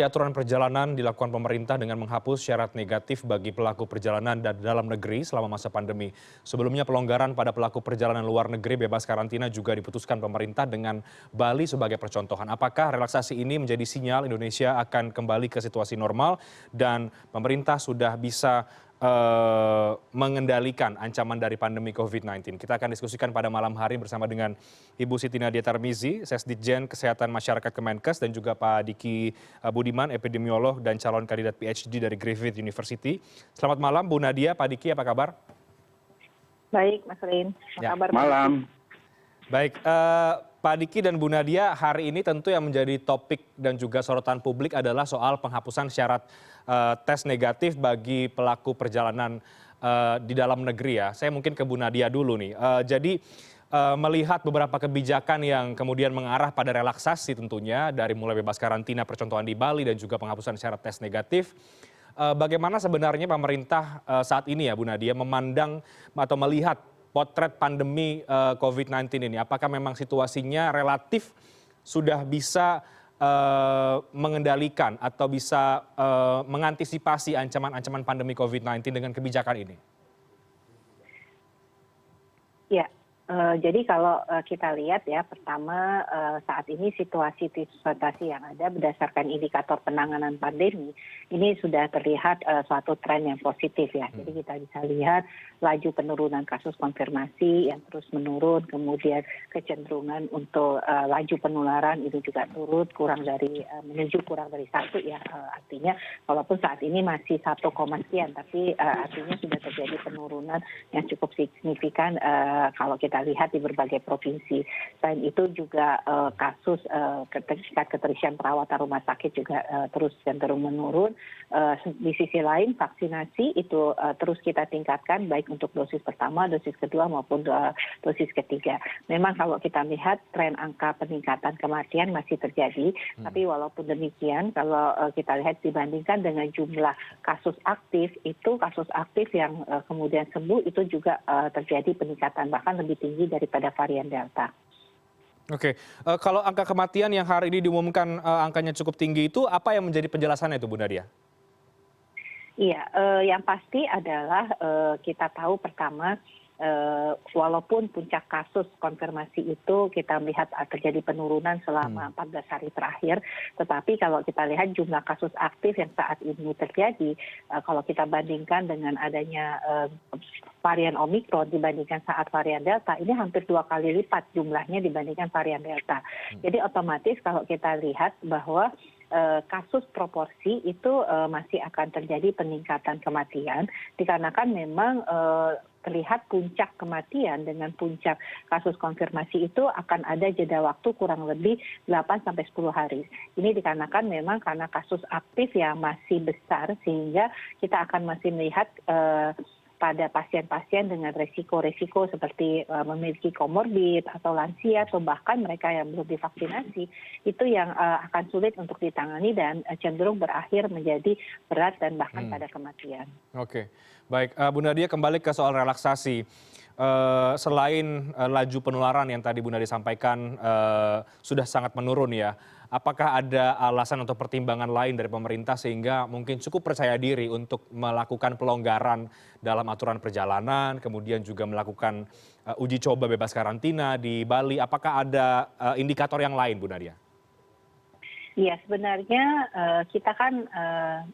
Aturan perjalanan dilakukan pemerintah dengan menghapus syarat negatif bagi pelaku perjalanan dan dalam negeri selama masa pandemi. Sebelumnya pelonggaran pada pelaku perjalanan luar negeri bebas karantina juga diputuskan pemerintah dengan Bali sebagai percontohan. Apakah relaksasi ini menjadi sinyal Indonesia akan kembali ke situasi normal dan pemerintah sudah bisa mengendalikan ancaman dari pandemi COVID-19. Kita akan diskusikan pada malam hari bersama dengan Ibu Siti Nadia Tarmizi, Sesditjen Kesehatan Masyarakat Kemenkes, dan juga Pak Diki Budiman, epidemiolog dan calon kandidat PhD dari Griffith University. Selamat malam Bu Nadia, Pak Diki, apa kabar? Baik, Mas Rin. Apa kabar? Malam. Baik, Pak Diki dan Bu Nadia, hari ini tentu yang menjadi topik dan juga sorotan publik adalah soal penghapusan syarat tes negatif bagi pelaku perjalanan di dalam negeri ya. Saya mungkin ke Bu Nadia dulu nih. Jadi melihat beberapa kebijakan yang kemudian mengarah pada relaksasi tentunya dari mulai bebas karantina percontohan di Bali dan juga penghapusan syarat tes negatif. Bagaimana sebenarnya pemerintah saat ini ya Bu Nadia memandang atau melihat potret pandemi COVID-19 ini? Apakah memang situasinya relatif sudah bisa mengendalikan atau bisa mengantisipasi ancaman-ancaman pandemi COVID-19 dengan kebijakan ini? Ya, jadi kalau kita lihat ya, pertama saat ini situasi yang ada berdasarkan indikator penanganan pandemi, ini sudah terlihat suatu tren yang positif ya. Jadi kita bisa lihat laju penurunan kasus konfirmasi yang terus menurun, kemudian kecenderungan untuk laju penularan itu juga turun menuju kurang dari 1 ya. Artinya walaupun saat ini masih 1, sekian, tapi artinya sudah terjadi penurunan yang cukup signifikan kalau kita lihat di berbagai provinsi. Selain itu juga kasus tingkat keterisian perawatan rumah sakit juga terus cenderung menurun. Di sisi lain vaksinasi itu terus kita tingkatkan baik untuk dosis pertama, dosis kedua maupun dosis ketiga. Memang kalau kita lihat tren angka peningkatan kematian masih terjadi, tapi walaupun demikian kalau kita lihat dibandingkan dengan jumlah kasus aktif, itu kasus aktif yang kemudian sembuh itu juga terjadi peningkatan bahkan lebih tinggi daripada varian Delta. Oke, kalau angka kematian yang hari ini diumumkan angkanya cukup tinggi itu apa yang menjadi penjelasannya itu Bu Nadia? Iya, yang pasti adalah kita tahu pertama walaupun puncak kasus konfirmasi itu kita melihat terjadi penurunan selama 14 hari terakhir, tetapi kalau kita lihat jumlah kasus aktif yang saat ini terjadi, kalau kita bandingkan dengan adanya varian Omikron dibandingkan saat varian Delta, ini hampir 2 kali lipat jumlahnya dibandingkan varian Delta. Jadi otomatis kalau kita lihat bahwa kasus proporsi itu masih akan terjadi peningkatan kematian dikarenakan memang terlihat puncak kematian dengan puncak kasus konfirmasi itu akan ada jeda waktu kurang lebih 8 sampai 10 hari. Ini dikarenakan memang karena kasus aktif yang masih besar sehingga kita akan masih melihat pada pasien-pasien dengan resiko-resiko seperti memiliki komorbid atau lansia atau bahkan mereka yang belum divaksinasi, itu yang akan sulit untuk ditangani dan cenderung berakhir menjadi berat dan bahkan pada kematian. Oke, baik. Bu Nadia, kembali ke soal relaksasi. Selain laju penularan yang tadi Bu Nadia sampaikan sudah sangat menurun ya, apakah ada alasan atau pertimbangan lain dari pemerintah sehingga mungkin cukup percaya diri untuk melakukan pelonggaran dalam aturan perjalanan, kemudian juga melakukan uji coba bebas karantina di Bali? Apakah ada indikator yang lain, Bu Nadia? Iya, sebenarnya kita kan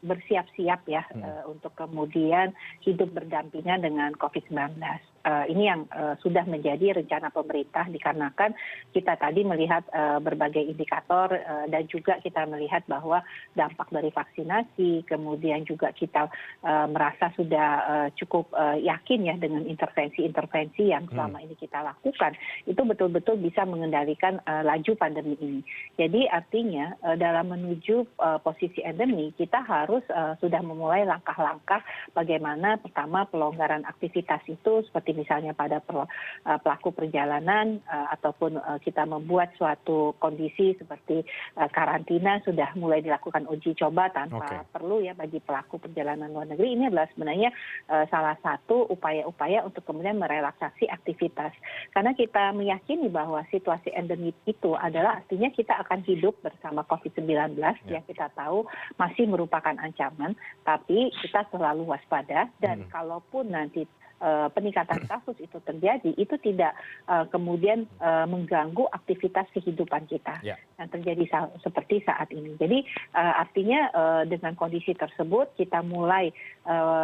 bersiap-siap ya untuk kemudian hidup berdampingan dengan COVID-19. Ini yang sudah menjadi rencana pemerintah dikarenakan kita tadi melihat berbagai indikator dan juga kita melihat bahwa dampak dari vaksinasi, kemudian juga kita merasa sudah cukup yakin ya dengan intervensi-intervensi yang selama ini kita lakukan, itu betul-betul bisa mengendalikan laju pandemi ini. Jadi artinya dalam menuju posisi endemi, kita harus sudah memulai langkah-langkah bagaimana pertama pelonggaran aktivitas itu seperti seperti misalnya pada pelaku perjalanan ataupun kita membuat suatu kondisi seperti karantina sudah mulai dilakukan uji coba tanpa perlu ya bagi pelaku perjalanan luar negeri. Ini adalah sebenarnya salah satu upaya-upaya untuk kemudian merelaksasi aktivitas. Karena kita meyakini bahwa situasi endemik itu adalah artinya kita akan hidup bersama COVID-19 yang kita tahu masih merupakan ancaman, tapi kita selalu waspada dan kalaupun nanti peningkatan kasus itu terjadi, itu tidak kemudian mengganggu aktivitas kehidupan kita yang terjadi seperti saat ini. Jadi artinya dengan kondisi tersebut kita mulai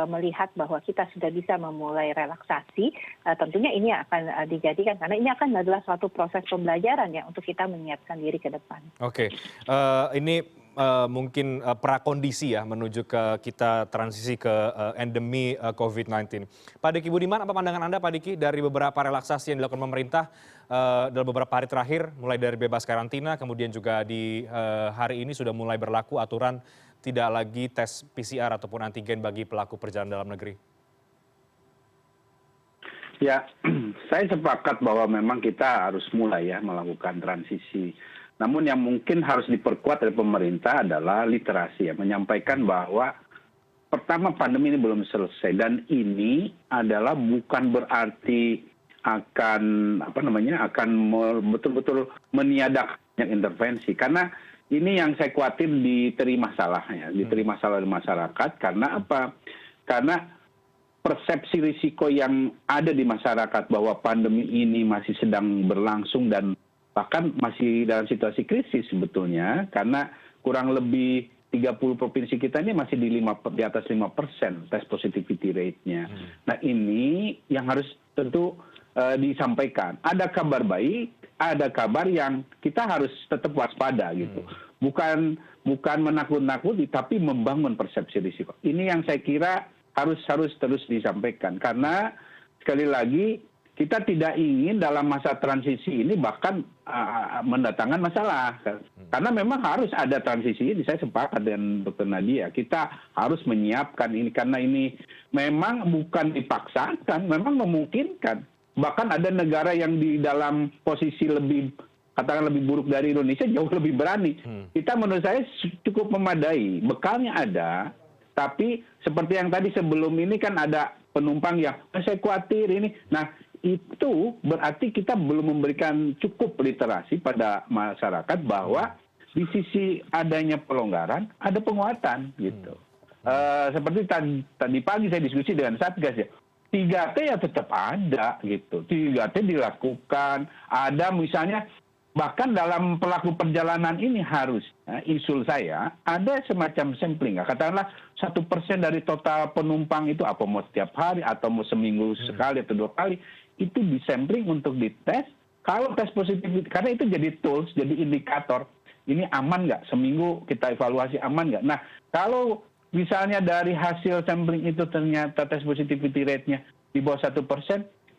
melihat bahwa kita sudah bisa memulai relaksasi. Tentunya ini akan dijadikan karena ini akan adalah suatu proses pembelajaran ya untuk kita menyiapkan diri ke depan. Oke, ini mungkin prakondisi ya menuju ke kita transisi ke endemi COVID-19. Pak Diki Budiman, apa pandangan Anda Pak Diki dari beberapa relaksasi yang dilakukan pemerintah dalam beberapa hari terakhir, mulai dari bebas karantina, kemudian juga di hari ini sudah mulai berlaku aturan tidak lagi tes PCR ataupun antigen bagi pelaku perjalanan dalam negeri? Ya, saya sepakat bahwa memang kita harus mulai ya melakukan transisi. Namun yang mungkin harus diperkuat oleh pemerintah adalah literasi ya, menyampaikan bahwa pertama pandemi ini belum selesai dan ini adalah bukan berarti akan akan betul-betul meniadakan intervensi, karena ini yang saya khawatir diterima salah di masyarakat. Karena apa? Karena persepsi risiko yang ada di masyarakat bahwa pandemi ini masih sedang berlangsung dan bahkan masih dalam situasi krisis sebetulnya, karena kurang lebih 30 provinsi kita ini masih di atas 5% test positivity rate-nya. Nah ini yang harus tentu disampaikan. Ada kabar baik, ada kabar yang kita harus tetap waspada gitu. Bukan menakut-nakuti, tapi membangun persepsi risiko. Ini yang saya kira harus terus disampaikan, karena sekali lagi kita tidak ingin dalam masa transisi ini bahkan mendatangkan masalah. Karena memang harus ada transisi ini, saya sepakat dengan Dr. Nadia. Kita harus menyiapkan ini, karena ini memang bukan dipaksakan, memang memungkinkan. Bahkan ada negara yang di dalam posisi katakan lebih buruk dari Indonesia, jauh lebih berani. Kita menurut saya cukup memadai, bekalnya ada, tapi seperti yang tadi sebelum ini kan ada penumpang yang saya khawatir ini. Nah, itu berarti kita belum memberikan cukup literasi pada masyarakat bahwa di sisi adanya pelonggaran ada penguatan gitu. Seperti tadi pagi saya diskusi dengan Satgas ya, 3T ya tetap ada gitu, 3T dilakukan. Ada misalnya bahkan dalam pelaku perjalanan ini harus usul saya ada semacam sampling, katakanlah 1% dari total penumpang itu apa mau setiap hari atau mau seminggu sekali atau 2 kali itu disampling untuk dites. Kalau tes positif, karena itu jadi tools, jadi indikator, ini aman nggak? Seminggu kita evaluasi aman nggak? Nah, kalau misalnya dari hasil sampling itu ternyata tes positivity rate-nya di bawah 1%,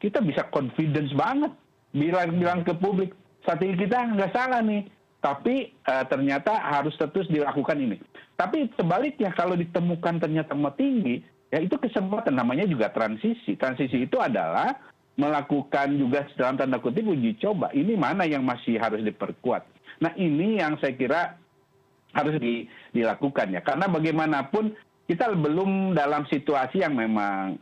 kita bisa confidence banget bilang ke publik, strategi kita nggak salah nih, tapi ternyata harus terus dilakukan ini. Tapi sebaliknya kalau ditemukan ternyata mau tinggi, ya itu kesempatan, namanya juga transisi. Transisi itu adalah melakukan juga dalam tanda kutip uji coba. Ini mana yang masih harus diperkuat. Nah ini yang saya kira harus dilakukan ya. Karena bagaimanapun kita belum dalam situasi yang memang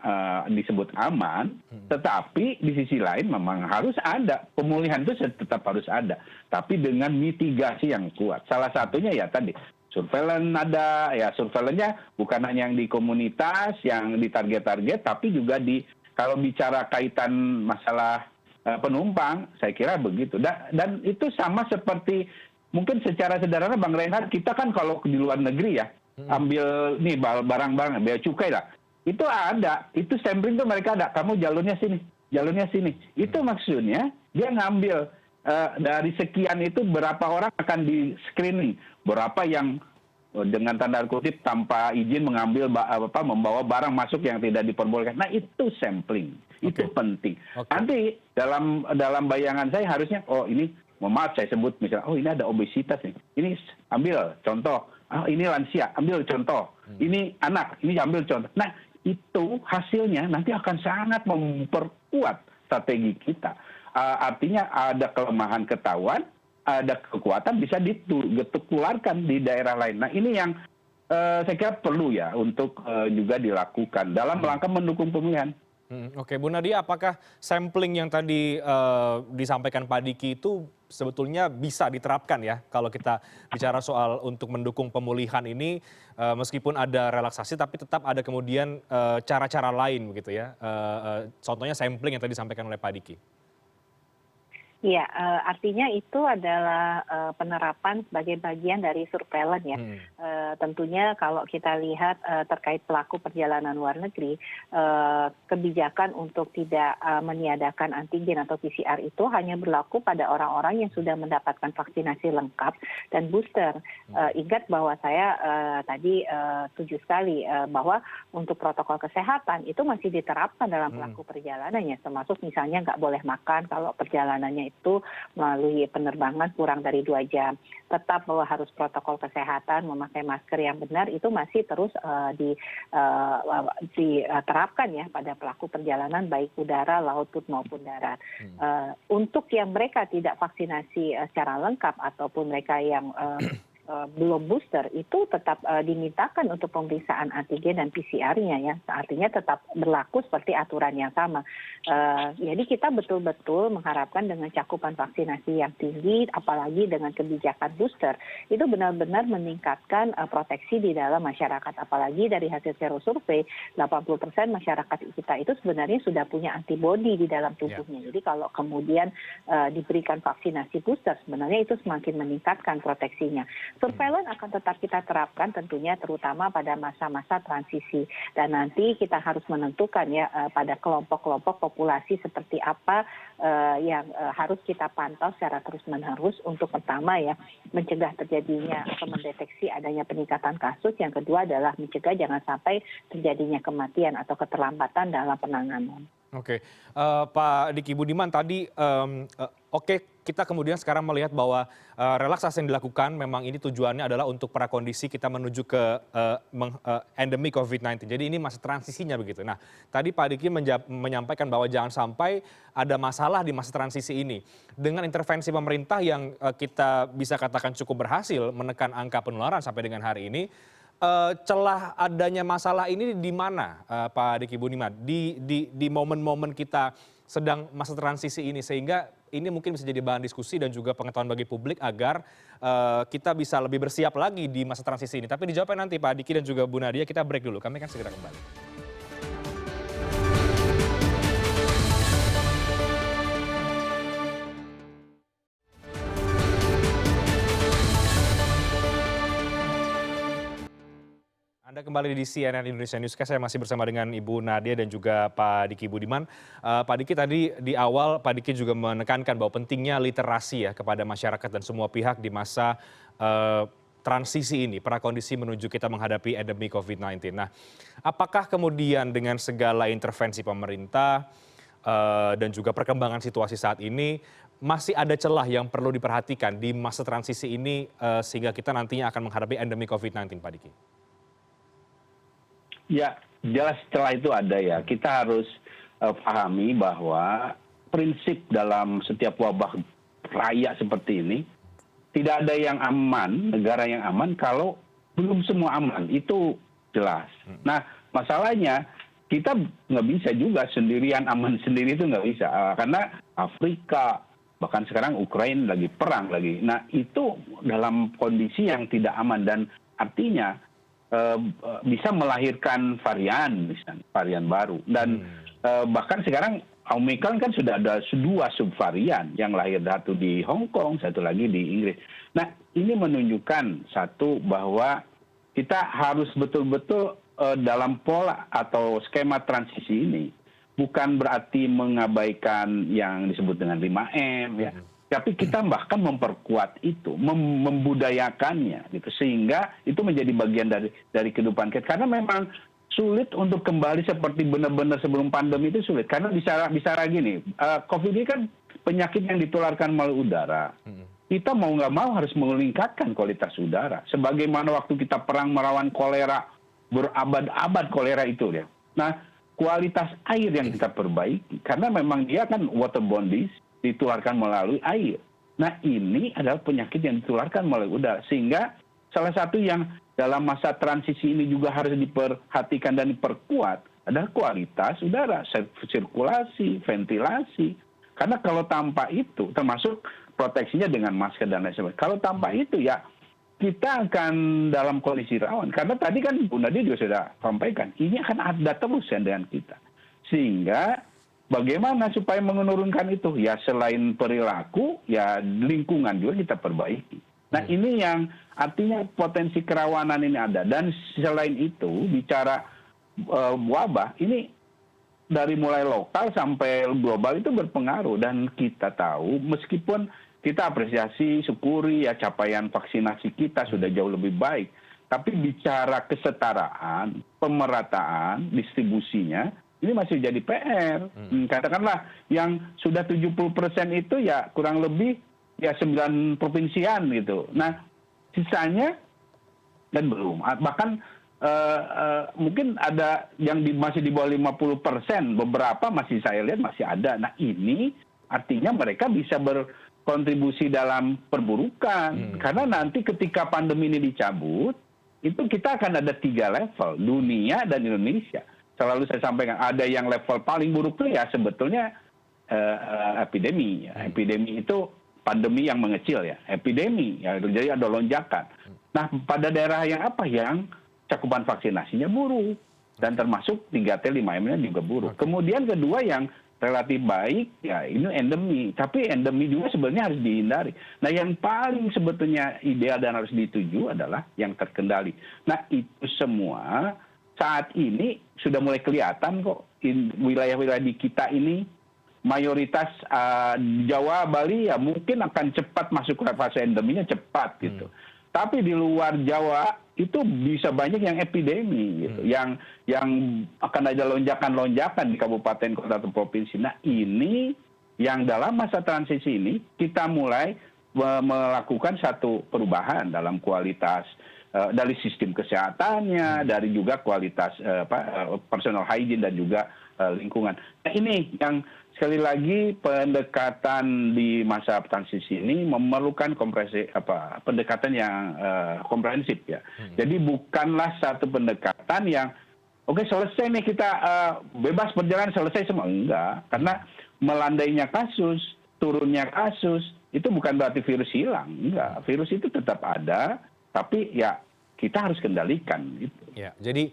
disebut aman, tetapi di sisi lain memang harus ada. Pemulihan itu tetap harus ada. Tapi dengan mitigasi yang kuat. Salah satunya ya tadi, surveillance ada, ya surveillance-nya bukan hanya yang di komunitas, yang di target-target, tapi juga kalau bicara kaitan masalah penumpang, saya kira begitu. Dan itu sama seperti, mungkin secara sederhana Bang Reinhardt, kita kan kalau di luar negeri ya, ambil nih barang-barang, bea cukai lah, itu ada, itu sampling tuh mereka ada, kamu jalurnya sini. Itu maksudnya dia ngambil dari sekian itu berapa orang akan di screening, berapa yang dengan tanda kutip tanpa izin membawa barang masuk yang tidak diperbolehkan. Nah itu sampling, itu penting. Nanti dalam bayangan saya harusnya, ini maaf saya sebut misalnya, ini ada obesitas nih, ini ambil contoh, ini lansia, ambil contoh, ini anak, ini ambil contoh. Nah itu hasilnya nanti akan sangat memperkuat memperkuat strategi kita. Artinya ada kelemahan ketahuan, ada kekuatan bisa ditularkan di daerah lain. Nah ini yang saya kira perlu ya untuk juga dilakukan dalam rangka mendukung pemilihan. Oke, Bu Nadia, apakah sampling yang tadi disampaikan Pak Diki itu sebetulnya bisa diterapkan ya kalau kita bicara soal untuk mendukung pemulihan ini, meskipun ada relaksasi tapi tetap ada kemudian cara-cara lain begitu ya, contohnya sampling yang tadi disampaikan oleh Pak Diki. Iya, artinya itu adalah penerapan sebagai bagian dari surveillance ya. Tentunya kalau kita lihat terkait pelaku perjalanan luar negeri, kebijakan untuk tidak meniadakan antigen atau PCR itu hanya berlaku pada orang-orang yang sudah mendapatkan vaksinasi lengkap dan booster. Ingat bahwa saya tadi setuju sekali bahwa untuk protokol kesehatan itu masih diterapkan dalam pelaku perjalanannya, termasuk misalnya nggak boleh makan kalau perjalanannya itu melalui penerbangan kurang dari 2 jam. Tetap bahwa harus protokol kesehatan, memakai masker yang benar itu masih terus diterapkan ya pada pelaku perjalanan baik udara, laut maupun darat. Untuk yang mereka tidak vaksinasi secara lengkap ataupun mereka yang belum booster itu tetap dimintakan untuk pemeriksaan antigen dan PCR-nya ya, artinya tetap berlaku seperti aturan yang sama. Jadi kita betul-betul mengharapkan dengan cakupan vaksinasi yang tinggi, apalagi dengan kebijakan booster, itu benar-benar meningkatkan proteksi di dalam masyarakat. Apalagi dari hasil serosurvei, 80% masyarakat kita itu sebenarnya sudah punya antibodi di dalam tubuhnya. Jadi kalau kemudian diberikan vaksinasi booster, sebenarnya itu semakin meningkatkan proteksinya. Surveillance akan tetap kita terapkan tentunya terutama pada masa-masa transisi. Dan nanti kita harus menentukan ya pada kelompok-kelompok populasi seperti apa yang harus kita pantau secara terus-menerus untuk pertama ya mencegah terjadinya atau mendeteksi adanya peningkatan kasus. Yang kedua adalah mencegah jangan sampai terjadinya kematian atau keterlambatan dalam penanganan. Oke, Pak Diki Budiman tadi kita kemudian sekarang melihat bahwa relaksasi yang dilakukan memang ini tujuannya adalah untuk prakondisi kita menuju ke endemi COVID-19. Jadi ini masa transisinya begitu. Nah, tadi Pak Diki menyampaikan bahwa jangan sampai ada masalah di masa transisi ini. Dengan intervensi pemerintah yang kita bisa katakan cukup berhasil menekan angka penularan sampai dengan hari ini, celah adanya masalah ini di mana, Pak Diki Budiman? Di momen-momen kita sedang masa transisi ini, sehingga ini mungkin bisa jadi bahan diskusi dan juga pengetahuan bagi publik agar kita bisa lebih bersiap lagi di masa transisi ini. Tapi dijawabkan nanti Pak Diki dan juga Bu Nadia. Kita break dulu, kami akan segera kembali. Anda kembali di CNN Indonesia Newscast, saya masih bersama dengan Ibu Nadia dan juga Pak Diki Budiman. Pak Diki tadi di awal, Pak Diki juga menekankan bahwa pentingnya literasi ya kepada masyarakat dan semua pihak di masa transisi ini, prakondisi menuju kita menghadapi endemi COVID-19. Nah, apakah kemudian dengan segala intervensi pemerintah dan juga perkembangan situasi saat ini, masih ada celah yang perlu diperhatikan di masa transisi ini sehingga kita nantinya akan menghadapi endemi COVID-19, Pak Diki? Ya, jelas celah itu ada ya. Kita harus pahami bahwa prinsip dalam setiap wabah raya seperti ini, tidak ada yang aman, negara yang aman kalau belum semua aman. Itu jelas. Nah, masalahnya kita nggak bisa juga sendirian aman sendiri itu nggak bisa. Karena Afrika, bahkan sekarang Ukraina lagi perang lagi. Nah, itu dalam kondisi yang tidak aman dan artinya bisa melahirkan varian, misalnya varian baru. Dan bahkan sekarang Omicron kan sudah ada 2 subvarian yang lahir, satu di Hong Kong, satu lagi di Inggris. Nah, ini menunjukkan satu bahwa kita harus betul-betul dalam pola atau skema transisi ini bukan berarti mengabaikan yang disebut dengan 5M ya. Tapi kita bahkan memperkuat itu, membudayakannya gitu, sehingga itu menjadi bagian dari kehidupan kita. Karena memang sulit untuk kembali seperti benar-benar sebelum pandemi, itu sulit. Karena bicara gini, COVID ini kan penyakit yang ditularkan melalui udara. Kita mau nggak mau harus meningkatkan kualitas udara. Sebagaimana waktu kita perang melawan kolera, berabad-abad kolera itu ya. Nah, kualitas air yang kita perbaiki. Karena memang dia kan waterborne disease, ditularkan melalui air. Nah ini adalah penyakit yang ditularkan melalui udara. Sehingga salah satu yang dalam masa transisi ini juga harus diperhatikan dan diperkuat adalah kualitas udara, sirkulasi, ventilasi. Karena kalau tanpa itu, termasuk proteksinya dengan masker dan lain sebagainya. Kalau tanpa itu ya kita akan dalam kondisi rawan. Karena tadi kan Bu Nadia juga sudah sampaikan, ini akan ada terus ya dengan kita. Sehingga bagaimana supaya menurunkan itu? Ya selain perilaku, ya lingkungan juga kita perbaiki. Nah ini yang artinya potensi kerawanan ini ada. Dan selain itu, bicara wabah, ini dari mulai lokal sampai global itu berpengaruh. Dan kita tahu, meskipun kita apresiasi, syukuri ya capaian vaksinasi kita sudah jauh lebih baik. Tapi bicara kesetaraan, pemerataan, distribusinya, ini masih jadi PR. Katakanlah yang sudah 70% itu ya kurang lebih ya 9 provinsian gitu. Nah sisanya dan belum. Bahkan mungkin ada yang masih di bawah 50%, beberapa masih saya lihat masih ada. Nah ini artinya mereka bisa berkontribusi dalam perburukan. Karena nanti ketika pandemi ini dicabut, itu kita akan ada 3 level, dunia dan Indonesia. Selalu saya sampaikan, ada yang level paling buruk itu ya sebetulnya epidemi. Epidemi itu pandemi yang mengecil ya, epidemi, ya, jadi ada lonjakan. Nah pada daerah yang apa yang cakupan vaksinasinya buruk, dan termasuk 3T 5M-nya juga buruk. Kemudian kedua yang relatif baik, ya ini endemi. Tapi endemi juga sebenarnya harus dihindari. Nah yang paling sebetulnya ideal dan harus dituju adalah yang terkendali. Nah itu semua saat ini sudah mulai kelihatan kok, wilayah-wilayah di kita ini, mayoritas Jawa, Bali ya mungkin akan cepat masuk ke fase endeminya cepat gitu. Tapi di luar Jawa itu bisa banyak yang epidemi gitu, yang akan ada lonjakan-lonjakan di kabupaten, kota, atau provinsi. Nah ini yang dalam masa transisi ini kita mulai melakukan satu perubahan dalam kualitas dari sistem kesehatannya, dari juga kualitas personal hygiene dan juga lingkungan. Nah ini yang sekali lagi pendekatan di masa transisi ini memerlukan pendekatan yang komprehensif ya. Jadi bukanlah satu pendekatan yang oke selesai nih kita bebas berjalan selesai semua, enggak. Karena melandainya kasus, turunnya kasus itu bukan berarti virus hilang, enggak. Virus itu tetap ada, tapi ya kita harus kendalikan gitu. Ya, jadi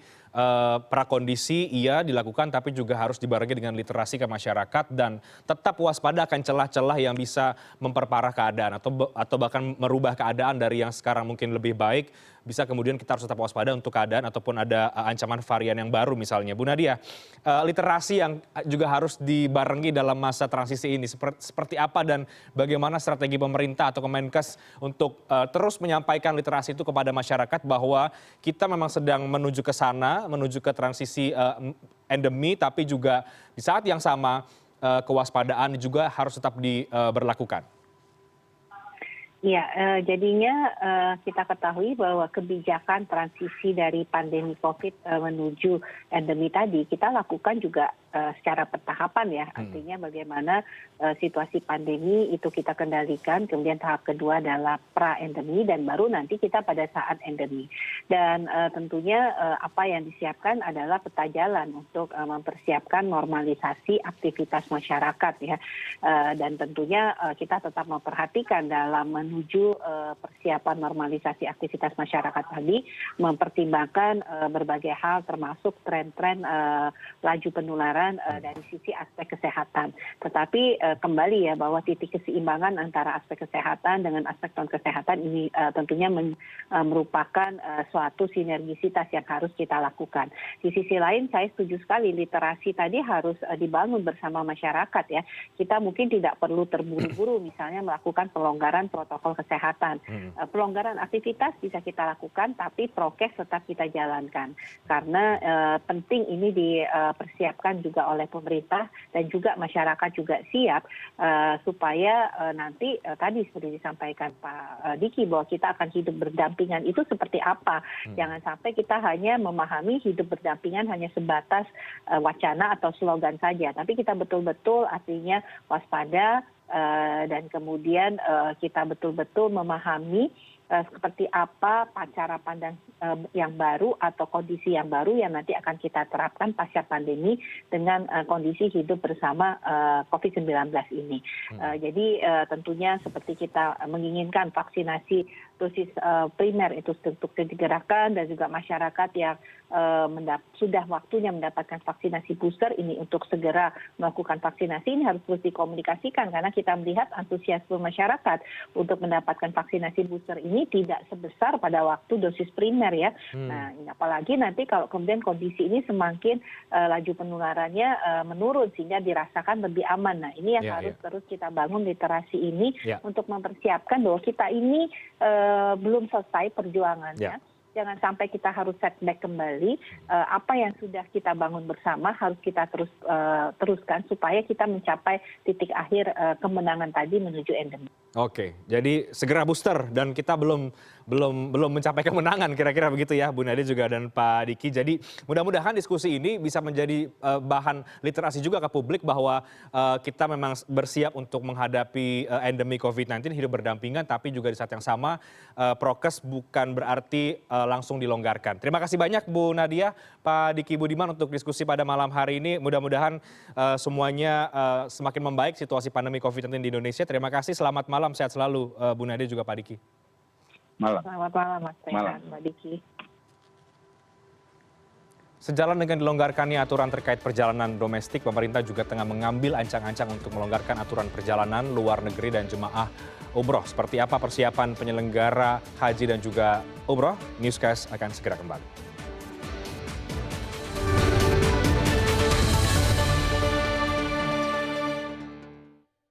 prakondisi iya dilakukan tapi juga harus dibarengi dengan literasi ke masyarakat dan tetap waspada akan celah-celah yang bisa memperparah keadaan atau bahkan merubah keadaan dari yang sekarang mungkin lebih baik, bisa kemudian kita harus tetap waspada untuk keadaan ataupun ada ancaman varian yang baru misalnya. Bu Nadia, literasi yang juga harus dibarengi dalam masa transisi ini seperti apa dan bagaimana strategi pemerintah atau Kemenkes untuk terus menyampaikan literasi itu kepada masyarakat bahwa kita memang sedang menuju ke sana, menuju ke transisi endemi, tapi juga di saat yang sama kewaspadaan juga harus tetap diberlakukan. Ya, jadinya kita ketahui bahwa kebijakan transisi dari pandemi COVID menuju endemi tadi kita lakukan juga secara bertahapan ya. Artinya bagaimana situasi pandemi itu kita kendalikan, kemudian tahap kedua adalah pra-endemi dan baru nanti kita pada saat endemi. Dan tentunya apa yang disiapkan adalah peta jalan untuk mempersiapkan normalisasi aktivitas masyarakat ya. Dan tentunya kita tetap memperhatikan dalam menuju persiapan normalisasi aktivitas masyarakat tadi, mempertimbangkan berbagai hal termasuk tren-tren laju penularan dari sisi aspek kesehatan. Tetapi kembali ya bahwa titik keseimbangan antara aspek kesehatan dengan aspek non kesehatan ini tentunya merupakan suatu sinergisitas yang harus kita lakukan. Di sisi lain saya setuju sekali literasi tadi harus dibangun bersama masyarakat ya. Kita mungkin tidak perlu terburu-buru misalnya melakukan pelonggaran protokol protokol kesehatan. Pelonggaran aktivitas bisa kita lakukan, tapi prokes tetap kita jalankan. Karena penting ini dipersiapkan juga oleh pemerintah dan juga masyarakat juga siap supaya nanti tadi sudah disampaikan Pak Diki bahwa kita akan hidup berdampingan itu seperti apa. Jangan sampai kita hanya memahami hidup berdampingan hanya sebatas wacana atau slogan saja, tapi kita betul-betul artinya waspada dan kemudian kita betul-betul memahami seperti apa cara pandang yang baru atau kondisi yang baru yang nanti akan kita terapkan pasca pandemi dengan kondisi hidup bersama COVID-19 ini. Jadi tentunya seperti kita menginginkan vaksinasi dosis primer itu untuk digerakkan dan juga masyarakat yang sudah waktunya mendapatkan vaksinasi booster ini untuk segera melakukan vaksinasi ini harus terus dikomunikasikan karena kita melihat antusiasme masyarakat untuk mendapatkan vaksinasi booster ini tidak sebesar pada waktu dosis primer ya. Nah, apalagi nanti kalau kemudian kondisi ini semakin laju penularannya menurun sehingga dirasakan lebih aman. Nah, ini yang harus terus kita bangun literasi ini untuk mempersiapkan bahwa kita ini belum selesai perjuangannya. Jangan sampai kita harus setback kembali. Apa yang sudah kita bangun bersama harus kita teruskan supaya kita mencapai titik akhir kemenangan tadi menuju endemi. Oke, jadi segera booster dan kita belum mencapai kemenangan kira-kira begitu ya Bu Nadia juga dan Pak Diki. Jadi mudah-mudahan diskusi ini bisa menjadi bahan literasi juga ke publik bahwa kita memang bersiap untuk menghadapi endemi COVID-19 hidup berdampingan, tapi juga di saat yang sama prokes bukan berarti langsung dilonggarkan. Terima kasih banyak Bu Nadia, Pak Diki Budiman untuk diskusi pada malam hari ini. Mudah-mudahan semuanya semakin membaik situasi pandemi COVID-19 di Indonesia. Terima kasih, selamat malam, sehat selalu Bu Nadia juga Pak Diki. Selamat malam Mas Rehan, Pak Diki. Sejalan dengan dilonggarkannya aturan terkait perjalanan domestik, pemerintah juga tengah mengambil ancang-ancang untuk melonggarkan aturan perjalanan luar negeri dan jemaah umroh. Seperti apa persiapan penyelenggara haji dan juga umroh? Newscast akan segera kembali.